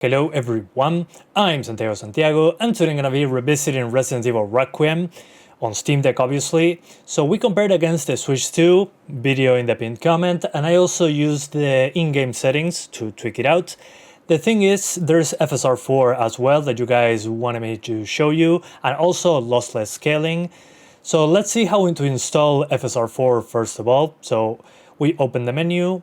Hello everyone, I'm Santiago and today I'm gonna be revisiting Resident Evil Requiem on Steam Deck obviously. So we compared against the Switch 2, video in the pinned comment, and I also used the in-game settings to tweak it out. The thing is, there's FSR4 as well that you guys wanted me to show you, and also Lossless Scaling. So let's see how to install FSR4 first of all. So we open the menu,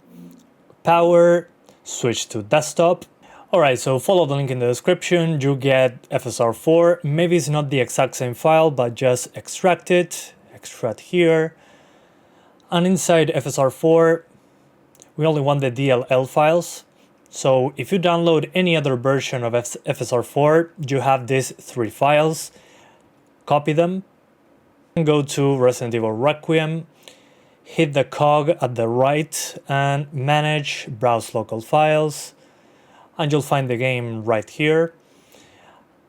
power, switch to desktop. Alright, so follow the link in the description, you get FSR4, maybe it's not the exact same file, but just extract it, extract here. And inside FSR4, we only want the DLL files. So if you download any other version of FSR4, you have these three files. Copy them, and go to Resident Evil Requiem, hit the cog at the right, and manage, browse local files. And you'll find the game right here.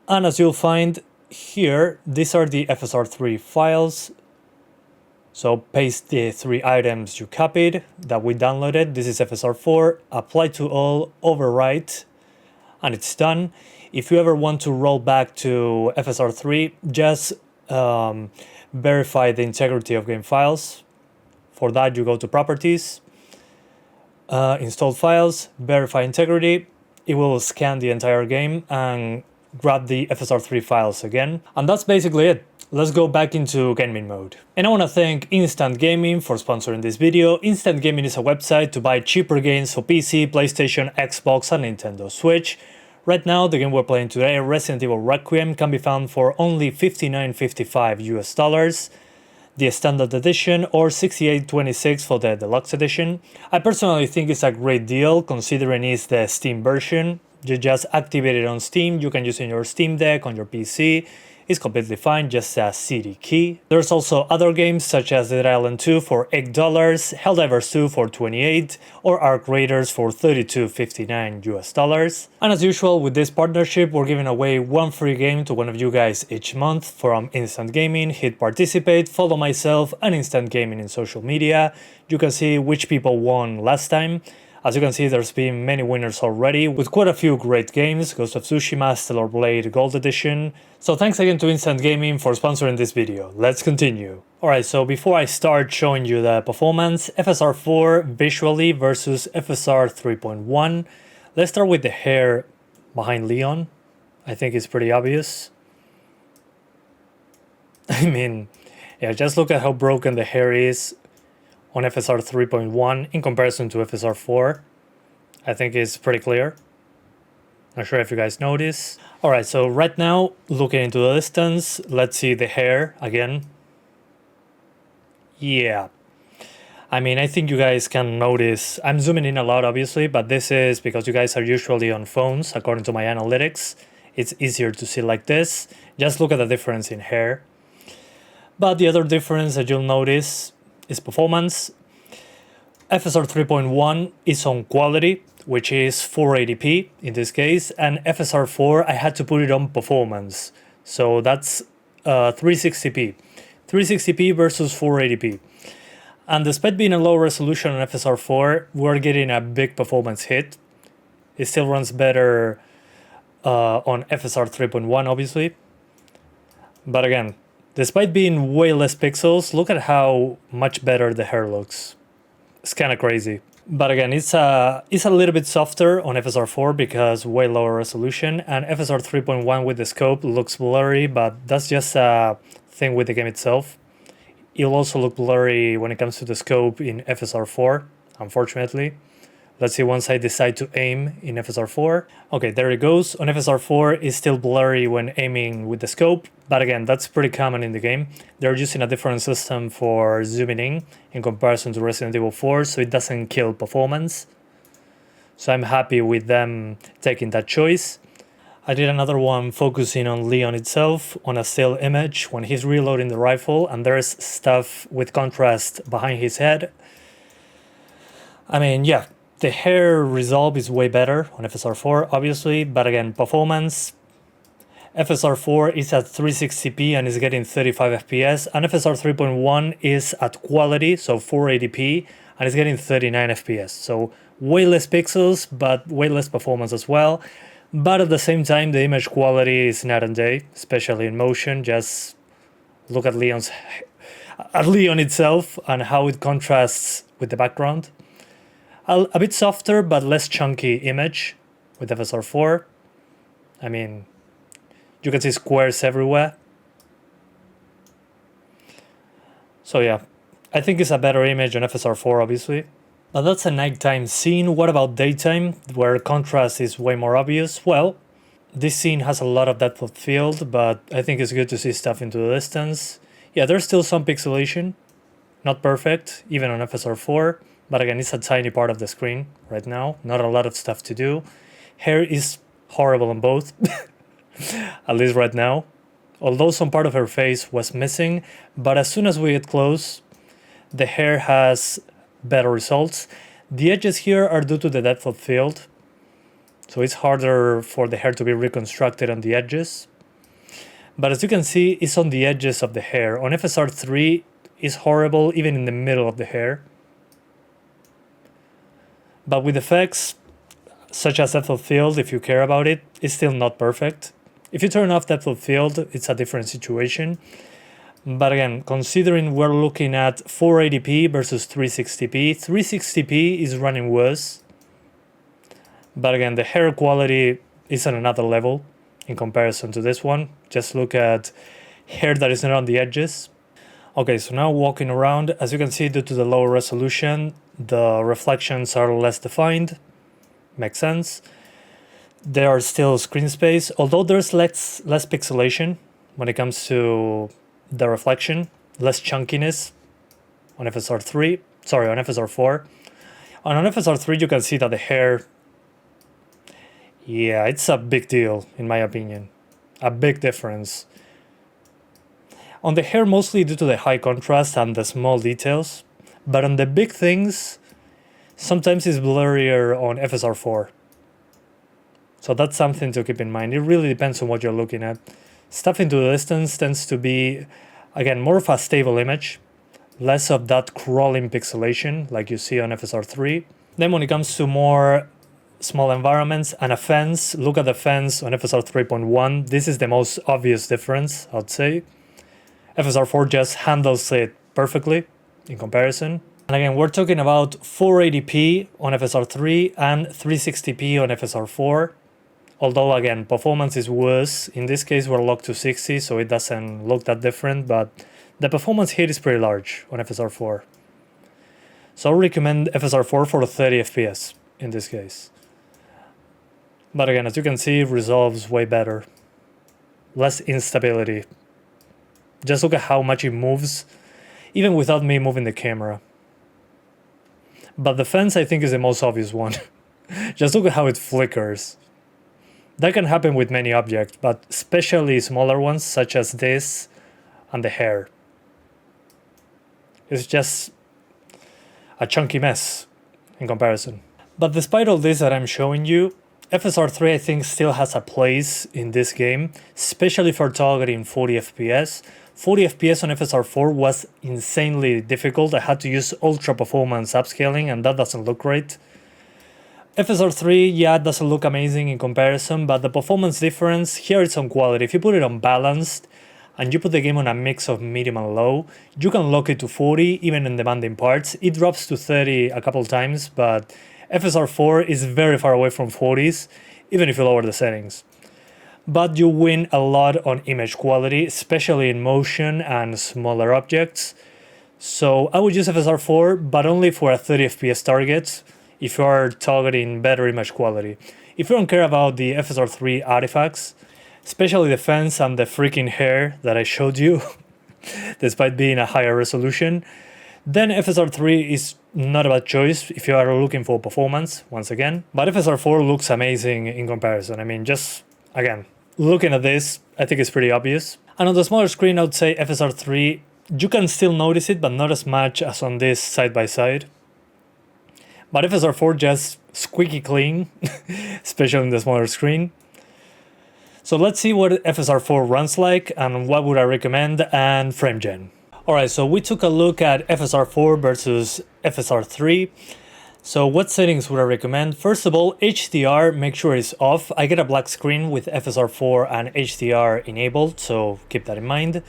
And as you'll find here, these are the FSR3 files. So paste the three items you copied that we downloaded. This is FSR4, apply to all, overwrite, and it's done. If you ever want to roll back to FSR3, just verify the integrity of game files. For that, you go to Properties, Installed Files, Verify Integrity. It will scan the entire game and grab the FSR3 files again. And that's basically it. Let's go back into gaming mode. And I want to thank Instant Gaming for sponsoring this video. Instant Gaming is a website to buy cheaper games for PC, PlayStation, Xbox and Nintendo Switch. Right now, the game we're playing today, Resident Evil Requiem, can be found for only $59.55 US, the standard edition, or $68.26 for the deluxe edition. I personally think it's a great deal considering it's the Steam version. You just activate it on Steam, you can use it in your Steam Deck, on your PC. It's completely fine, just a CD key. There's also other games such as Dead Island 2 for $8, Helldivers 2 for $28, or Arc Raiders for $32.59 US. And as usual with this partnership, we're giving away one free game to one of you guys each month from Instant Gaming. Hit participate, follow myself and Instant Gaming in social media. You can see which people won last time. As you can see, there's been many winners already, with quite a few great games, Ghost of Tsushima, Stellar Blade Gold Edition. So thanks again to Instant Gaming for sponsoring this video. Let's continue. Alright, so before I start showing you the performance, FSR4 visually versus FSR 3.1. Let's start with the hair behind Leon. I think it's pretty obvious. I mean, yeah, just look at how broken the hair is on FSR 3.1 in comparison to FSR 4. I think it's pretty clear. Not sure if you guys notice. Alright, so right now, looking into the distance, let's see the hair again. Yeah. I mean, I think you guys can notice, I'm zooming in a lot obviously, but this is because you guys are usually on phones, according to my analytics. It's easier to see like this. Just look at the difference in hair. But the other difference that you'll notice is performance. FSR 3.1 is on quality, which is 480p in this case, and FSR 4 I had to put it on performance, so that's 360p. 360p versus 480p. And despite being a low resolution on FSR 4, we're getting a big performance hit. It still runs better on FSR 3.1 obviously, but again, despite being way less pixels, look at how much better the hair looks. It's kind of crazy. But again, it's a little bit softer on FSR4 because way lower resolution, and FSR 3.1 with the scope looks blurry, but that's just a thing with the game itself. It'll also look blurry when it comes to the scope in FSR4, unfortunately. Let's see once I decide to aim in FSR4. Okay, there it goes. On FSR4, it's still blurry when aiming with the scope, but again, that's pretty common in the game. They're using a different system for zooming in comparison to Resident Evil 4, so it doesn't kill performance. So I'm happy with them taking that choice. I did another one focusing on Leon itself, on a still image when he's reloading the rifle, and there's stuff with contrast behind his head. I mean, yeah. The hair resolve is way better on FSR4, obviously, but again, performance. FSR4 is at 360p and is getting 35 FPS, and FSR 3.1 is at quality, so 480p, and is getting 39 FPS. So way less pixels, but way less performance as well. but at the same time the image quality is night and day, especially in motion. Just look at Leon itself and how it contrasts with the background. A bit softer but less chunky image with FSR4. I mean, you can see squares everywhere. So yeah, I think it's a better image on FSR4 obviously. But that's a nighttime scene. What about daytime, where contrast is way more obvious? Well, this scene has a lot of depth of field, but I think it's good to see stuff into the distance. Yeah, there's still some pixelation. Not perfect, even on FSR4. But again, it's a tiny part of the screen right now. Not a lot of stuff to do. Hair is horrible on both. At least right now. Although some part of her face was missing. But as soon as we get close, the hair has better results. The edges here are due to the depth of field, so it's harder for the hair to be reconstructed on the edges. But as you can see, it's on the edges of the hair. On FSR3, it's horrible even in the middle of the hair. But with effects such as depth of field, if you care about it, it's still not perfect. If you turn off depth of field, it's a different situation. But again, considering we're looking at 480p versus 360p, 360p is running worse. But again, the hair quality is on another level in comparison to this one. Just look at hair that is not on the edges. Okay, so now walking around, as you can see, due to the lower resolution, the reflections are less defined. Makes sense. There are still screen space, although there's less pixelation when it comes to the reflection, less chunkiness on FSR4. And on FSR3 you can see that the hair, yeah, it's a big deal in my opinion. A big difference. On the hair mostly due to the high contrast and the small details, but on the big things, sometimes it's blurrier on FSR4. So that's something to keep in mind. It really depends on what you're looking at. Stuff into the distance tends to be, again, more of a stable image, less of that crawling pixelation like you see on FSR3. Then when it comes to more small environments and a fence, look at the fence on FSR 3.1. This is the most obvious difference, I'd say. FSR4 just handles it perfectly in comparison. And again, we're talking about 480p on FSR3 and 360p on FSR4. Although again, performance is worse. In this case, we're locked to 60, so it doesn't look that different, but the performance hit is pretty large on FSR4. So I recommend FSR4 for 30 FPS in this case. But again, as you can see, it resolves way better. Less instability. Just look at how much it moves, even without me moving the camera. But the fence, I think, is the most obvious one. Just look at how it flickers. That can happen with many objects, but especially smaller ones, such as this and the hair. It's just a chunky mess in comparison. But despite all this that I'm showing you, FSR3 I think still has a place in this game, especially for targeting 40 FPS. 40 FPS on FSR4 was insanely difficult. I had to use ultra performance upscaling and that doesn't look great. FSR3, yeah, it doesn't look amazing in comparison, but the performance difference, here it's on quality. If you put it on balanced and you put the game on a mix of medium and low, you can lock it to 40 even in demanding parts. It drops to 30 a couple times, but FSR4 is very far away from 40s, even if you lower the settings. But you win a lot on image quality, especially in motion and smaller objects. So I would use FSR4, but only for a 30 FPS target if you are targeting better image quality. If you don't care about the FSR3 artifacts, especially the fence and the freaking hair that I showed you, despite being a higher resolution, then FSR3 is not a bad choice if you are looking for performance, once again. But FSR4 looks amazing in comparison. I mean, just, again, looking at this, I think it's pretty obvious. And on the smaller screen, I would say FSR3, you can still notice it, but not as much as on this side by side. But FSR4 just squeaky clean, especially in the smaller screen. So let's see what FSR4 runs like and what would I recommend and frame gen. Alright, so we took a look at FSR4 versus FSR3. So what settings would I recommend? First of all, HDR, make sure it's off. I get a black screen with FSR4 and HDR enabled, so keep that in mind.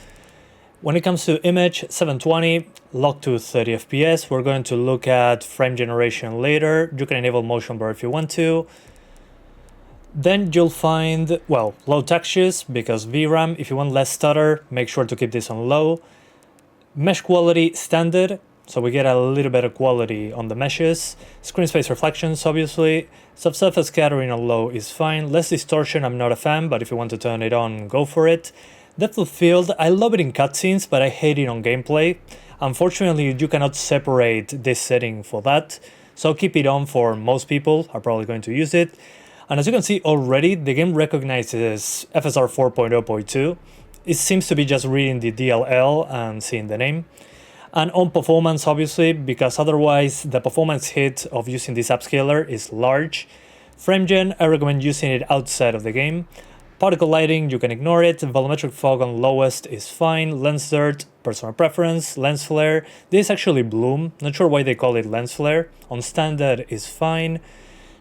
When it comes to image, 720, locked to 30 FPS. We're going to look at frame generation later. You can enable motion blur if you want to. Then you'll find, well, low textures because VRAM. If you want less stutter, make sure to keep this on low. Mesh quality, standard. So we get a little better quality on the meshes. Screen space reflections, obviously. Subsurface scattering on low is fine. Less distortion, I'm not a fan, but if you want to turn it on, go for it. Depth of field, I love it in cutscenes, but I hate it on gameplay. Unfortunately, you cannot separate this setting for that. So keep it on for most people, are probably going to use it. And as you can see already, the game recognizes FSR 4.0.2. It seems to be just reading the DLL and seeing the name. And on performance, obviously, because otherwise the performance hit of using this upscaler is large. Frame gen, I recommend using it outside of the game. Particle lighting, you can ignore it. Volumetric fog on lowest is fine. Lens dirt, personal preference. Lens flare, this is actually bloom. Not sure why they call it lens flare. On standard is fine.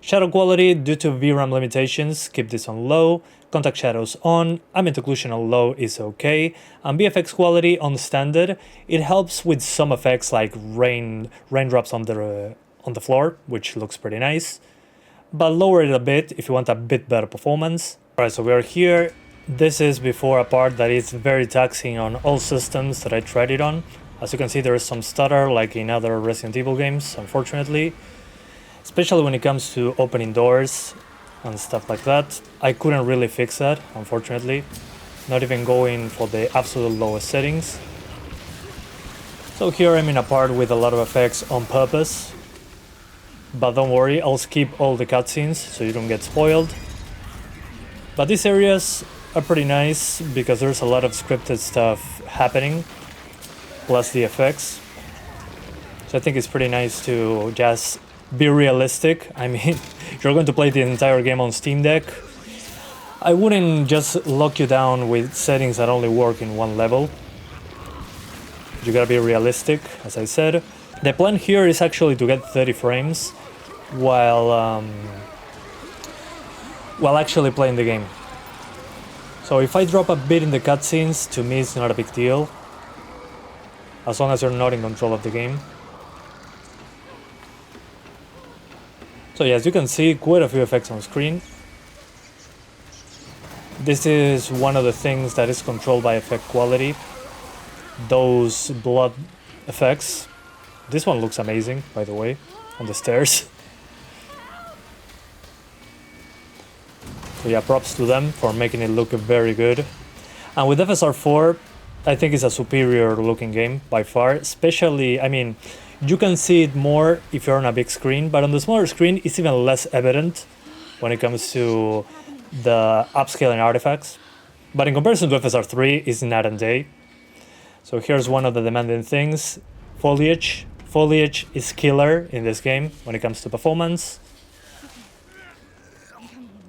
Shadow quality, due to VRAM limitations, keep this on low. Contact shadows on, ambient occlusion on low is okay. And VFX quality on standard, it helps with some effects like raindrops on the floor, which looks pretty nice. But lower it a bit if you want a bit better performance. Alright, so we are here. This is before a part that is very taxing on all systems that I tried it on. As you can see, there is some stutter like in other Resident Evil games, unfortunately. Especially when it comes to opening doors and stuff like that. I couldn't really fix that, unfortunately. Not even going for the absolute lowest settings. So here I'm in a part with a lot of effects on purpose. But don't worry, I'll skip all the cutscenes so you don't get spoiled. But these areas are pretty nice because there's a lot of scripted stuff happening. Plus the effects. So I think it's pretty nice to just be realistic. I mean, you're going to play the entire game on Steam Deck. I wouldn't just lock you down with settings that only work in one level. You gotta be realistic, as I said. The plan here is actually to get 30 frames while actually playing the game. So if I drop a bit in the cutscenes, to me it's not a big deal. As long as you're not in control of the game. So yeah, as you can see, quite a few effects on screen. This is one of the things that is controlled by effect quality. Those blood effects. This one looks amazing, by the way, on the stairs. So yeah, props to them for making it look very good. And with FSR4, I think it's a superior looking game by far, especially, I mean, you can see it more if you're on a big screen, but on the smaller screen, it's even less evident when it comes to the upscaling artifacts. But in comparison to FSR3, it's night and day. So here's one of the demanding things. Foliage. Foliage is killer in this game when it comes to performance.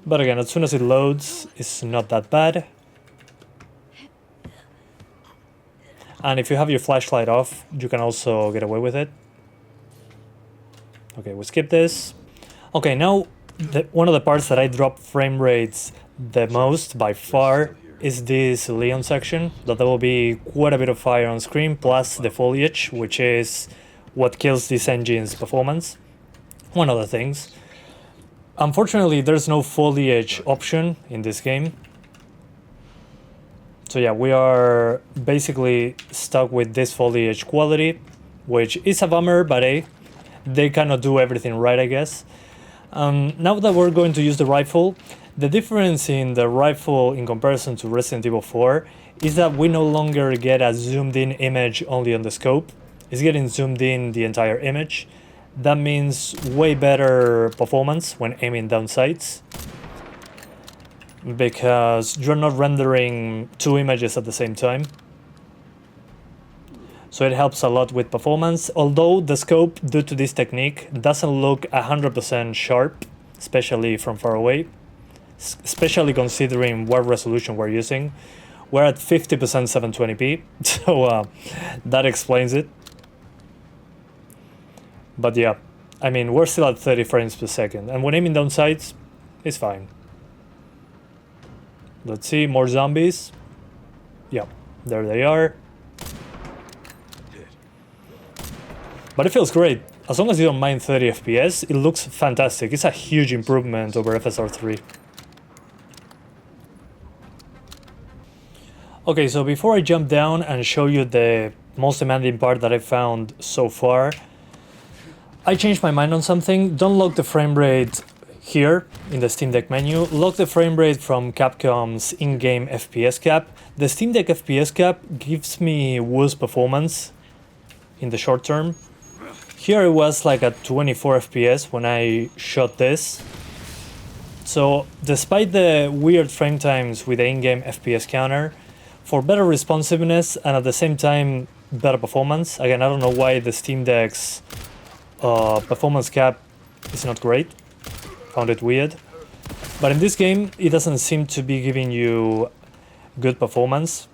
But again, as soon as it loads, it's not that bad. And if you have your flashlight off, you can also get away with it. Okay, we skip this. Okay, now one of the parts that I drop frame rates the most by far is this Leon section. That there will be quite a bit of fire on screen, plus the foliage, which is what kills this engine's performance. One of the things. Unfortunately, there's no foliage option in this game. So yeah, we are basically stuck with this foliage quality, which is a bummer, but hey, they cannot do everything right, I guess. Now that we're going to use the rifle, the difference in the rifle in comparison to Resident Evil 4 is that we no longer get a zoomed in image only on the scope. It's getting zoomed in the entire image. That means way better performance when aiming down sights, because you're not rendering two images at the same time. So it helps a lot with performance, although the scope, due to this technique, doesn't look 100% sharp, especially from far away, especially considering what resolution we're using. We're at 50% 720p, so that explains it. But yeah, I mean, we're still at 30 frames per second, and when aiming down sights, it's fine. Let's see, more zombies. Yeah, there they are. But it feels great. As long as you don't mind 30 FPS, it looks fantastic. It's a huge improvement over FSR3. Okay, so before I jump down and show you the most demanding part that I found so far, I changed my mind on something. Don't lock the frame rate here in the Steam Deck menu. Lock the frame rate from Capcom's in-game FPS cap. The Steam Deck FPS cap gives me worse performance in the short term. Here it was like at 24 FPS when I shot this. So despite the weird frame times with the in-game FPS counter, for better responsiveness and at the same time better performance, again, I don't know why the Steam Deck's performance cap is not great. Found it weird. But in this game, it doesn't seem to be giving you good performance.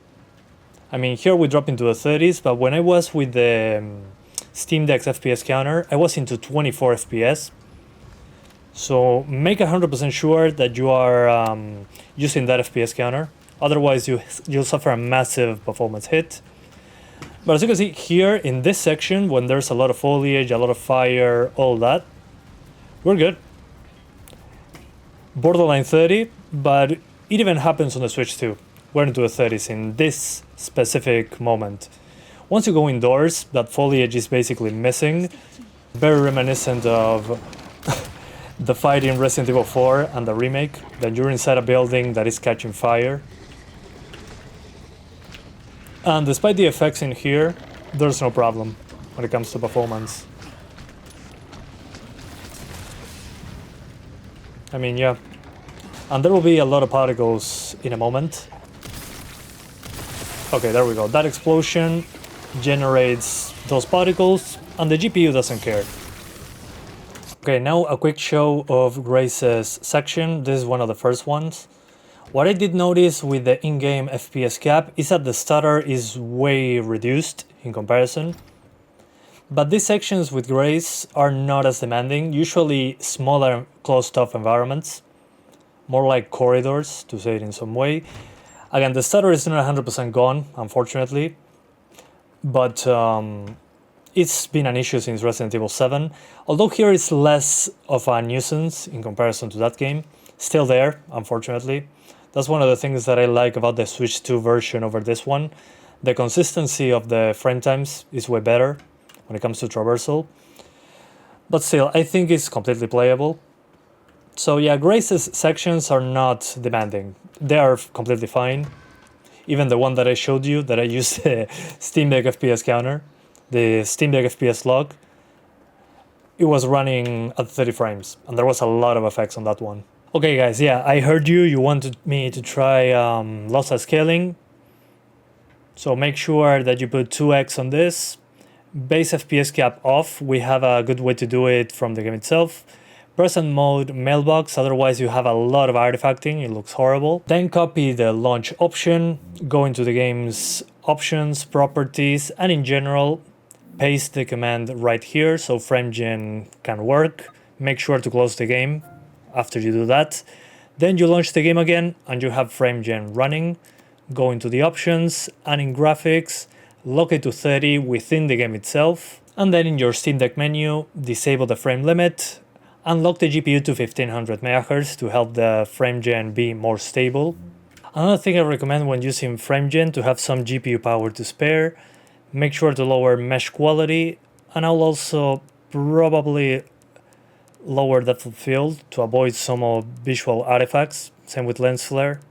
I mean, here we drop into the 30s, but when I was with the Steam Deck's FPS counter, I was into 24 FPS. So make 100% sure that you are using that FPS counter. Otherwise, you'll suffer a massive performance hit. But as you can see here in this section, when there's a lot of foliage, a lot of fire, all that, we're good. Borderline 30, but it even happens on the Switch too. We're into the 30s in this specific moment. Once you go indoors, that foliage is basically missing. Very reminiscent of the fight in Resident Evil 4 and the remake, that you're inside a building that is catching fire. And despite the effects in here, there's no problem when it comes to performance. I mean, yeah. And there will be a lot of particles in a moment. Okay, there we go. That explosion generates those particles, and the GPU doesn't care. Okay, now a quick show of Grace's section. This is one of the first ones. What I did notice with the in-game FPS cap is that the stutter is way reduced in comparison. But these sections with Grace are not as demanding, usually smaller closed-off environments, more like corridors, to say it in some way. Again, the stutter is not 100% gone, unfortunately, but it's been an issue since Resident Evil 7, although here it's less of a nuisance in comparison to that game. Still there, unfortunately. That's one of the things that I like about the Switch 2 version over this one. The consistency of the frame times is way better when it comes to traversal. But still, I think it's completely playable. So yeah, Grace's sections are not demanding. They are completely fine. Even the one that I showed you, that I used the Steam Deck FPS counter, the Steam Deck FPS log, it was running at 30 frames, and there was a lot of effects on that one. Okay guys, yeah, I heard you wanted me to try Lossless Scaling. So make sure that you put 2x on this. Base FPS cap off, we have a good way to do it from the game itself. Present mode mailbox, otherwise you have a lot of artifacting, it looks horrible. Then copy the launch option, go into the game's options, properties, and in general, paste the command right here so FrameGen can work. Make sure to close the game after you do that. Then you launch the game again and you have FrameGen running. Go into the options and in graphics, lock it to 30 within the game itself. And then in your Steam Deck menu, disable the frame limit. Unlock the GPU to 1500 MHz to help the FrameGen be more stable. Another thing I recommend when using FrameGen to have some GPU power to spare. Make sure to lower mesh quality, and I'll also probably lower depth of field to avoid some of visual artifacts, same with lens flare.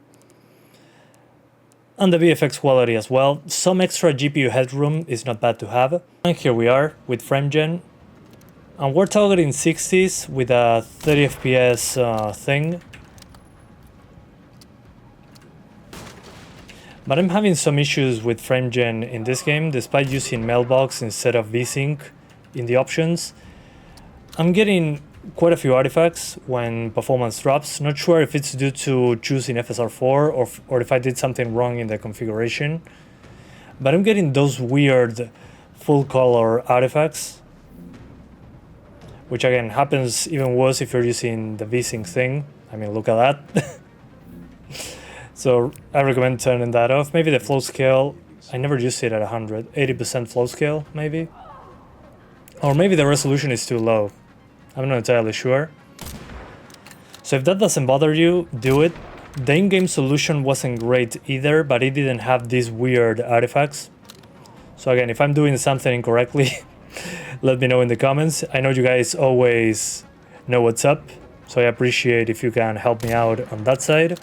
And the VFX quality as well. Some extra GPU headroom is not bad to have. And here we are with FrameGen. And we're targeting 60s with a 30 FPS thing. But I'm having some issues with FrameGen in this game, despite using Mailbox instead of VSync in the options. I'm getting quite a few artifacts when performance drops. Not sure if it's due to choosing FSR4 or if I did something wrong in the configuration. But I'm getting those weird full color artifacts. which again happens even worse if you're using the VSync thing. I mean, look at that. So I recommend turning that off. Maybe the flow scale, I never used it at 100, 80% flow scale maybe. Or maybe the resolution is too low. I'm not entirely sure. So if that doesn't bother you, do it. The in-game solution wasn't great either, but it didn't have these weird artifacts. So again, if I'm doing something incorrectly, let me know in the comments. I know you guys always know what's up, so I appreciate if you can help me out on that side.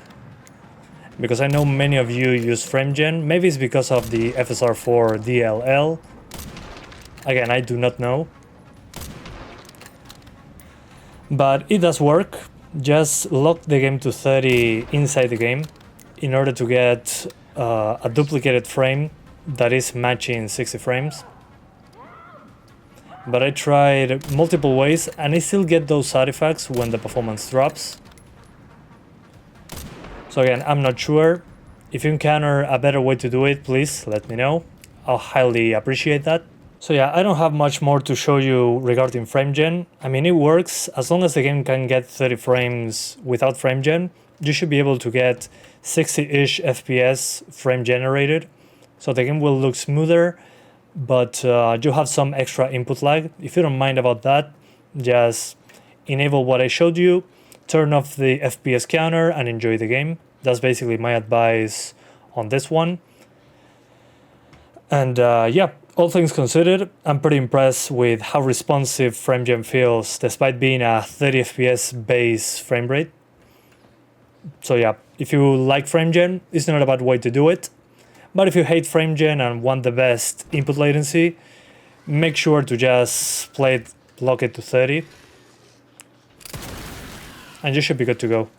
Because I know many of you use FrameGen. Maybe it's because of the FSR4 DLL. Again, I do not know. But it does work. Just lock the game to 30 inside the game in order to get a duplicated frame that is matching 60 frames. But I tried multiple ways and I still get those artifacts when the performance drops. So again, I'm not sure. If you encounter a better way to do it, please let me know. I'll highly appreciate that. So yeah, I don't have much more to show you regarding FrameGen. I mean, it works. As long as the game can get 30 frames without FrameGen, you should be able to get 60-ish FPS frame generated. So the game will look smoother, but you have some extra input lag. If you don't mind about that, just enable what I showed you, turn off the FPS counter and enjoy the game. That's basically my advice on this one. And yeah, all things considered, I'm pretty impressed with how responsive FrameGen feels despite being a 30 FPS base frame rate. So yeah, if you like FrameGen, it's not a bad way to do it. But if you hate FrameGen and want the best input latency, make sure to just lock it to 30. And you should be good to go.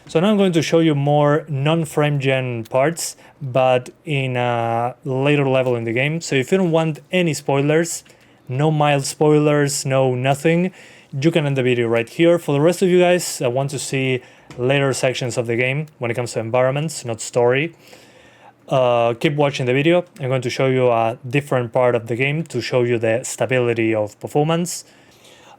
So now I'm going to show you more non-FrameGen parts, but in a later level in the game. So if you don't want any spoilers, no mild spoilers, no nothing, you can end the video right here. For the rest of you guys that want to see later sections of the game when it comes to environments, not story, keep watching the video. I'm going to show you a different part of the game to show you the stability of performance.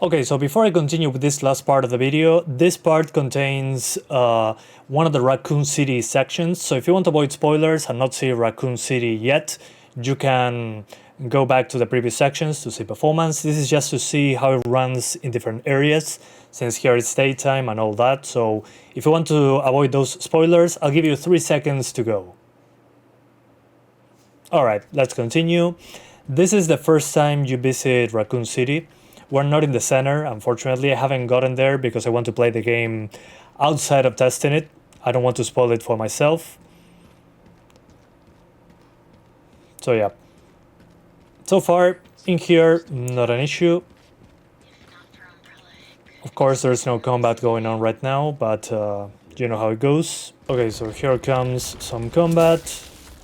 Okay, so before I continue with this last part of the video, this part contains one of the Raccoon City sections. So if you want to avoid spoilers and not see Raccoon City yet, you can go back to the previous sections to see performance. This is just to see how it runs in different areas, since here it's daytime and all that. So if you want to avoid those spoilers, I'll give you 3 seconds to go. All right, let's continue. This is the first time you visit Raccoon City. We're not in the center, unfortunately. I haven't gotten there because I want to play the game outside of testing it. I don't want to spoil it for myself. So yeah. So far, in here, not an issue. Of course, there's no combat going on right now, but you know how it goes. Okay, so here comes some combat.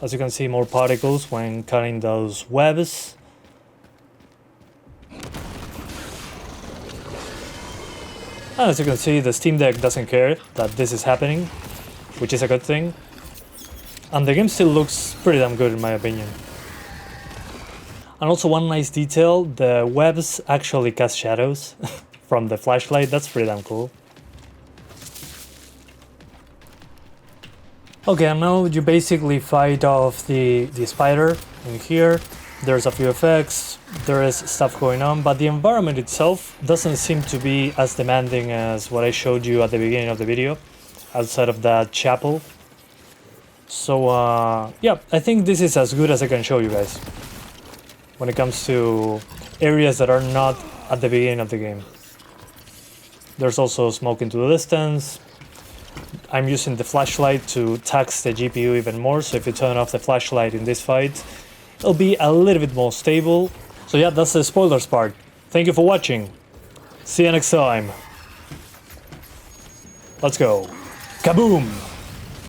As you can see, more particles when cutting those webs. And as you can see, the Steam Deck doesn't care that this is happening, which is a good thing. And the game still looks pretty damn good in my opinion. And also one nice detail, the webs actually cast shadows from the flashlight. That's pretty damn cool. Okay, and now you basically fight off the spider in here. There's a few effects, there is stuff going on, but the environment itself doesn't seem to be as demanding as what I showed you at the beginning of the video, outside of that chapel. So yeah, I think this is as good as I can show you guys when it comes to areas that are not at the beginning of the game. There's also smoke into the distance. I'm using the flashlight to tax the GPU even more, so if you turn off the flashlight in this fight, it'll be a little bit more stable. So yeah, that's the spoilers part. Thank you for watching. See you next time. Let's go. Kaboom!